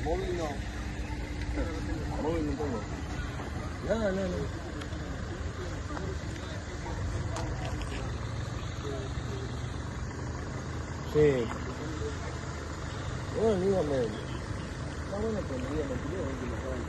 móvil no. Móvil no tengo. No. Sí. Bueno, dígame. Está bueno que me digan el tío que me pagan el